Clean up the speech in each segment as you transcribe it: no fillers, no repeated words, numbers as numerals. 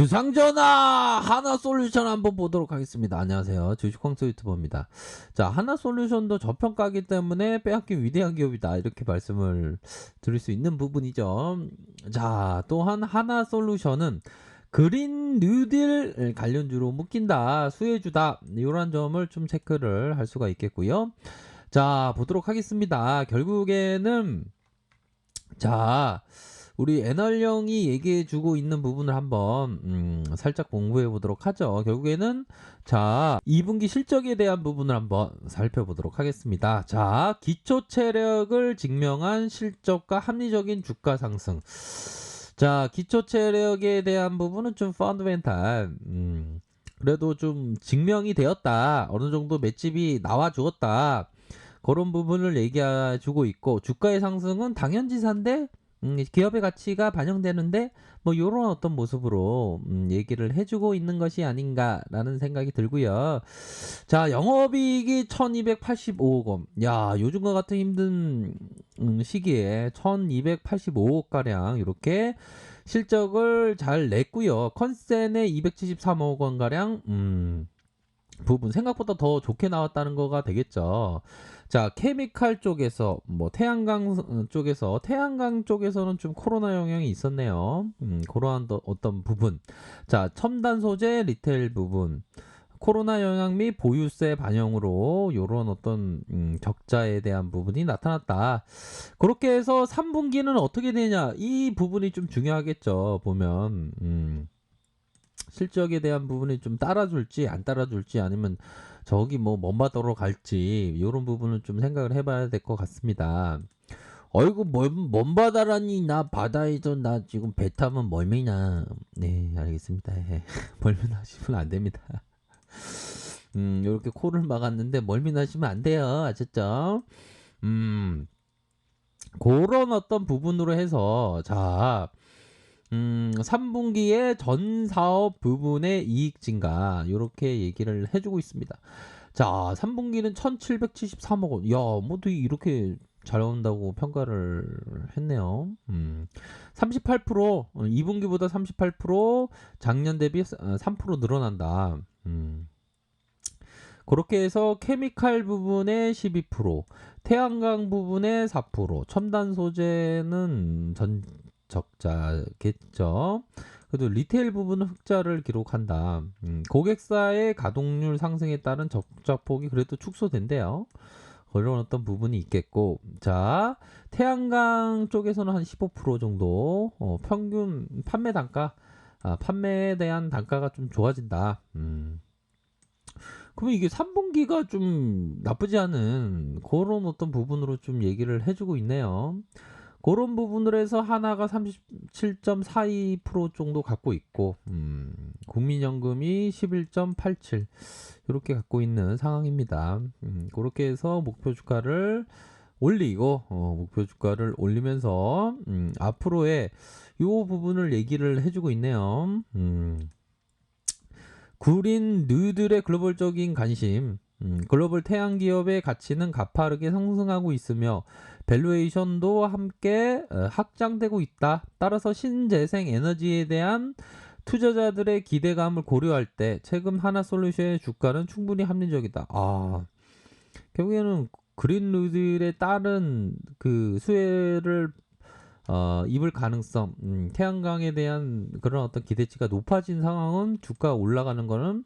주상전화 하나솔루션 한번 보도록 하겠습니다. 안녕하세요. 주식광수 유튜버입니다. 자, 하나솔루션도 저평가이기 때문에 빼앗긴 위대한 기업이다. 이렇게 말씀을 드릴 수 있는 부분이죠. 자, 또한 하나솔루션은 그린 뉴딜 관련주로 묶인다. 수혜주다. 이런 점을 좀 체크를 할 수가 있겠고요. 자, 보도록 하겠습니다. 결국에는 자, 우리 애널령이 얘기해주고 있는 부분을 한번 살짝 공부해 보도록 하죠. 결국에는 자 2분기 실적에 대한 부분을 한번 살펴보도록 하겠습니다. 자, 기초 체력을 증명한 실적과 합리적인 주가 상승. 자, 기초 체력에 대한 부분은 좀 펀드멘탈 그래도 좀 증명이 되었다. 어느 정도 맷집이 나와 주었다. 그런 부분을 얘기해 주고 있고, 주가의 상승은 당연지사인데 기업의 가치가 반영되는데 뭐 이런 어떤 모습으로 얘기를 해주고 있는 것이 아닌가라는 생각이 들고요. 자, 영업이익이 1285억 원. 야, 요즘과 같은 힘든 시기에 1285억 가량 이렇게 실적을 잘 냈고요. 컨센에 273억 원 가량 부분 생각보다 더 좋게 나왔다는 거가 되겠죠. 자, 케미칼 쪽에서 뭐 태양광 쪽에서는 좀 코로나 영향이 있었네요. 그러한 어떤 부분. 자, 첨단 소재 리테일 부분. 코로나 영향 및 보유세 반영으로 이런 어떤 적자에 대한 부분이 나타났다. 그렇게 해서 3분기는 어떻게 되냐? 이 부분이 좀 중요하겠죠. 보면 실적에 대한 부분이 좀 따라줄지 안 따라줄지 아니면 저기 뭐 먼 바다로 갈지 이런 부분을 좀 생각을 해봐야 될 것 같습니다. 어이구 먼 바다라니, 나 바다에서 나 지금 배 타면 멀미나. 네, 알겠습니다. 멀미나시면 안 됩니다. 이렇게 코를 막았는데 멀미나시면 안 돼요. 아셨죠? 그런 어떤 부분으로 해서 자 3분기에 전 사업 부분의 이익 증가 이렇게 얘기를 해주고 있습니다. 자, 3분기는 1773억 원. 야, 뭐 되게 이렇게 잘 나온다고 평가를 했네요. 38% 2분기보다 38% 작년 대비 3% 늘어난다. 그렇게 해서 케미칼 부분에 12%, 태양광 부분에 4%, 첨단 소재는 전 적자겠죠. 그래도 리테일 부분은 흑자를 기록한다. 고객사의 가동률 상승에 따른 적자폭이 그래도 축소된대요. 그런 어떤 부분이 있겠고, 자, 태양광 쪽에서는 한 15% 정도 평균 판매 단가, 판매에 대한 단가가 좀 좋아진다. 그러면 이게 3분기가 좀 나쁘지 않은 그런 어떤 부분으로 좀 얘기를 해주고 있네요. 그런 부분으로 해서 하나가 37.42% 정도 갖고 있고, 국민연금이 11.87 이렇게 갖고 있는 상황입니다. 그렇게 해서 목표 주가를 올리고, 목표 주가를 올리면서 앞으로의 요 부분을 얘기를 해주고 있네요. 구린 뉴들의 글로벌적인 관심, 글로벌 태양 기업의 가치는 가파르게 상승하고 있으며 밸류에이션도 함께 확장되고 있다. 따라서 신재생 에너지에 대한 투자자들의 기대감을 고려할 때 최근 하나솔루션의 주가는 충분히 합리적이다. 아, 결국에는 그린 뉴딜에 따른 그 수혜를 입을 가능성, 태양광에 대한 그런 어떤 기대치가 높아진 상황은 주가 올라가는 거는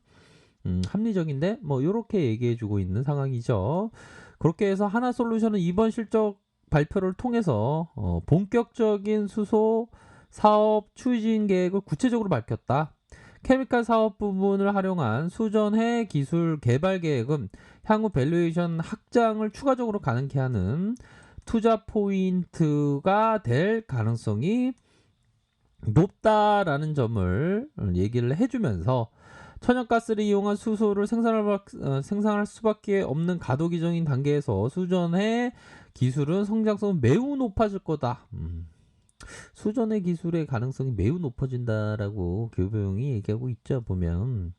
합리적인데 뭐 이렇게 얘기해주고 있는 상황이죠. 그렇게 해서 하나솔루션은 이번 실적 발표를 통해서 본격적인 수소 사업 추진 계획을 구체적으로 밝혔다. 케미칼 사업 부분을 활용한 수전해 기술 개발 계획은 향후 밸류에이션 확장을 추가적으로 가능케 하는 투자 포인트가 될 가능성이 높다라는 점을 얘기를 해주면서 천연가스를 이용한 수소를 생산할 수밖에 없는 가도 기정인 단계에서 수전의 기술은 성장성은 매우 높아질 거다. 수전의 기술의 가능성이 매우 높아진다라고 교보용이 얘기하고 있죠. 보면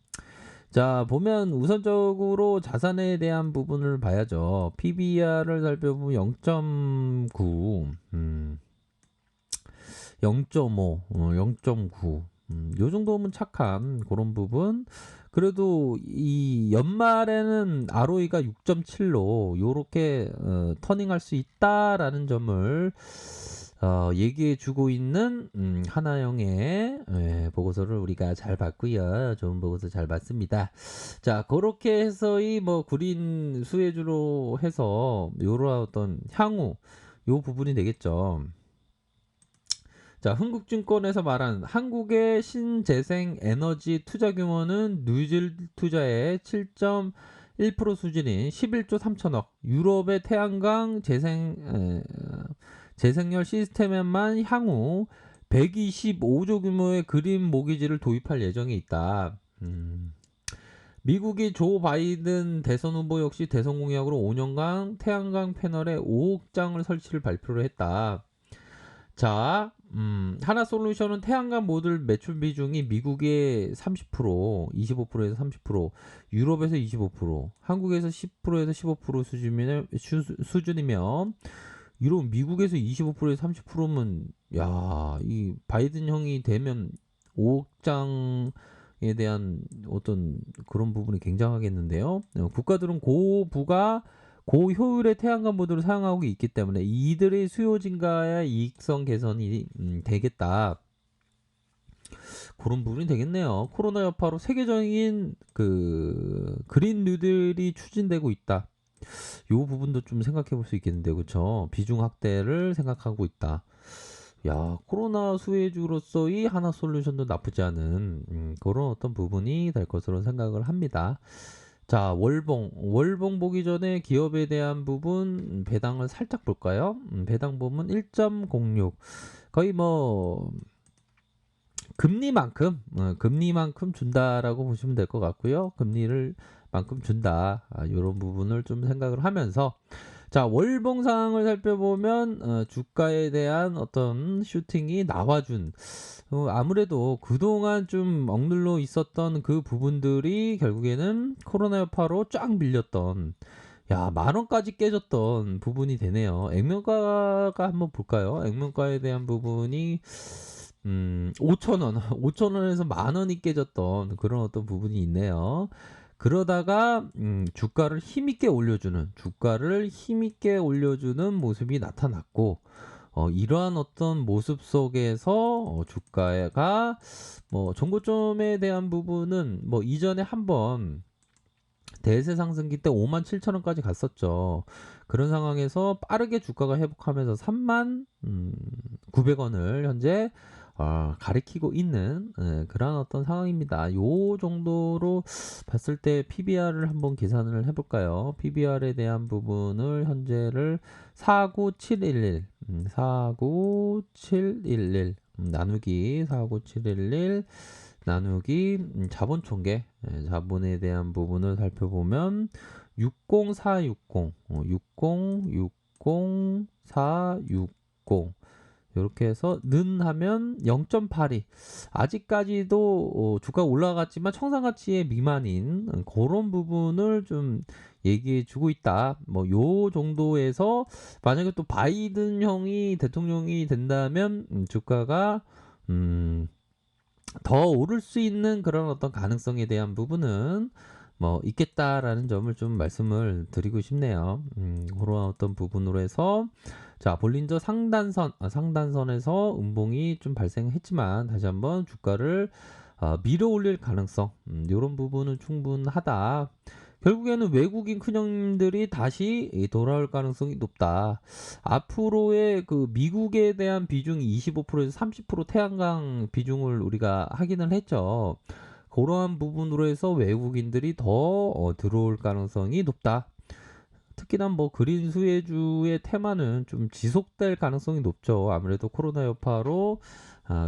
자, 보면 우선적으로 자산에 대한 부분을 봐야죠. PBR을 살펴보면 0.9, 0.5, 0.9. 요 정도면 착한 그런 부분. 그래도 이 연말에는 ROE가 6.7로 요렇게 터닝할 수 있다라는 점을 얘기해 주고 있는 하나영의 보고서를 우리가 잘 봤고요. 좋은 보고서 잘 봤습니다. 자, 그렇게 해서 이 뭐 그린 수혜주로 해서 요런 어떤 향후 요 부분이 되겠죠. 자, 흥국증권에서 말한 한국의 신재생 에너지 투자 규모는 뉴질 투자의 7.1% 수준인 11조 3천억, 유럽의 태양광 재생열 시스템에만 향후 125조 규모의 그린 모기지를 도입할 예정이 있다. 미국이 조 바이든 대선 후보 역시 대선 공약으로 5년간 태양광 패널에 5억 장을 설치를 발표를 했다. 자, 하나솔루션은 태양광 모듈 매출 비중이 미국의 30%, 25%에서 30%, 유럽에서 25%, 한국에서 10%에서 15% 수준이며, 유럽 미국에서 25%에서 30%면, 야, 이 바이든 형이 되면 5억 장에 대한 어떤 그런 부분이 굉장하겠는데요. 국가들은 고효율의 태양광 모듈을 사용하고 있기 때문에 이들의 수요 증가야 이익성 개선이 되겠다. 그런 부분이 되겠네요. 코로나 여파로 세계적인 그 그린 뉴딜이 추진되고 있다. 요 부분도 좀 생각해 볼 수 있겠는데요. 그렇죠? 비중 확대를 생각하고 있다. 야, 코로나 수혜주로서의 하나솔루션도 나쁘지 않은 그런 어떤 부분이 될 것으로 생각을 합니다. 자, 월봉 보기 전에 기업에 대한 부분 배당을 살짝 볼까요? 배당 보면 1.06. 거의 뭐 금리만큼 준다라고 보시면 될 것 같고요. 금리를 만큼 준다. 이런 부분을 좀 생각을 하면서 자, 월봉 상황을 살펴보면 주가에 대한 어떤 슈팅이 나와준 아무래도 그동안 좀 억눌러 있었던 그 부분들이 결국에는 코로나 여파로 쫙 밀렸던 야, 10,000원까지 깨졌던 부분이 되네요. 액면가가 한번 볼까요? 액면가에 대한 부분이 5,000원, 5,000원에서 10,000원이 깨졌던 그런 어떤 부분이 있네요. 그러다가 주가를 힘있게 올려주는 모습이 나타났고 이러한 어떤 모습 속에서 주가가 뭐 정고점에 대한 부분은 뭐 이전에 한번 대세 상승기 때 57,000원까지 갔었죠. 그런 상황에서 빠르게 주가가 회복하면서 39,900원을 현재 가리키고 있는 그런 어떤 상황입니다. 요 정도로 봤을 때 PBR을 한번 계산을 해볼까요? PBR에 대한 부분을 현재를 49711, 49711 나누기 49711 나누기 자본 총계 자본에 대한 부분을 살펴보면 60460 6060460 이렇게 해서 는 하면 0.82 아직까지도 주가 올라갔지만 청산가치의 미만인 그런 부분을 좀 얘기해 주고 있다. 뭐 요 정도에서 만약에 또 바이든 형이 대통령이 된다면 주가가 더 오를 수 있는 그런 어떤 가능성에 대한 부분은 뭐 있겠다라는 점을 좀 말씀을 드리고 싶네요. 그런 어떤 부분으로 해서 자, 볼린저 상단선에서 음봉이 좀 발생했지만 다시 한번 주가를 밀어 올릴 가능성 이런 부분은 충분하다. 결국에는 외국인 큰형님들이 다시 돌아올 가능성이 높다. 앞으로의 그 미국에 대한 비중이 25%에서 30% 태양광 비중을 우리가 확인을 했죠. 그러한 부분으로 해서 외국인들이 더 들어올 가능성이 높다. 특히나 뭐 그린 수혜주의 테마는 좀 지속될 가능성이 높죠. 아무래도 코로나 여파로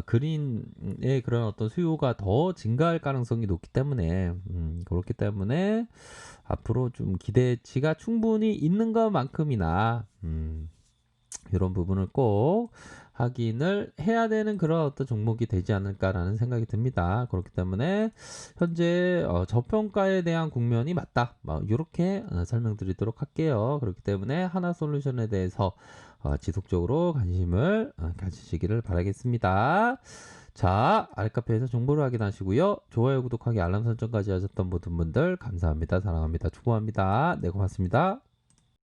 그린의 그런 어떤 수요가 더 증가할 가능성이 높기 때문에 그렇기 때문에 앞으로 좀 기대치가 충분히 있는 것만큼이나 이런 부분을 꼭 확인을 해야 되는 그런 어떤 종목이 되지 않을까라는 생각이 듭니다. 그렇기 때문에 현재 저평가에 대한 국면이 맞다. 이렇게 설명드리도록 할게요. 그렇기 때문에 하나솔루션에 대해서 지속적으로 관심을 가지시기를 바라겠습니다. 자, 알카페에서 정보를 확인하시고요. 좋아요, 구독하기, 알람 설정까지 하셨던 모든 분들 감사합니다. 사랑합니다. 축복합니다. 네, 고맙습니다.